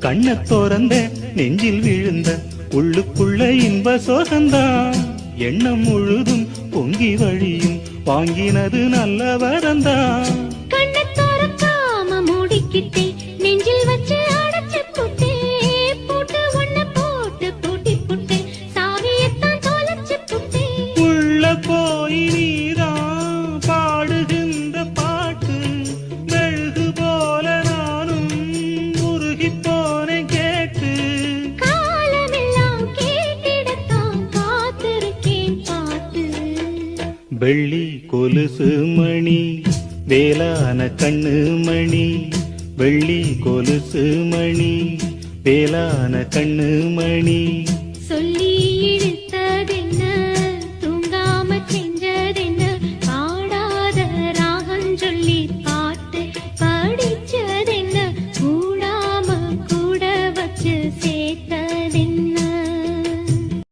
கண்ண தோறந்த நெஞ்சில் விழுந்த உள்ளுக்குள்ள இன்ப சோகந்தான் எண்ணம் முழுதும் பொங்கி வழியும் வாங்கினது நல்ல வரந்தான் கண்ண தோறக்காம மூடிக்கிட்டே நெஞ்சில் வச்சு அடைச்சு புட்டே போட்டு ஒண்ணு போட்டு பூட்டி புட்டே சாவியத்தான் தொலைச்சு புட்டே உள்ள போய் நீதான் பாடுகின்ற பாட்டு மெழுகு போல நானும் உருகி போனேன் கேட்டு காலமெல்லாம் கேட்டிடத்தான் காத்திருக்கேன் பாட்டு வெள்ளி கொலுசு மணி வேலான கண்ணு மணி வெள்ளி கொலுசு மணி வேலான கண்ணு மணி சொல்லி இழு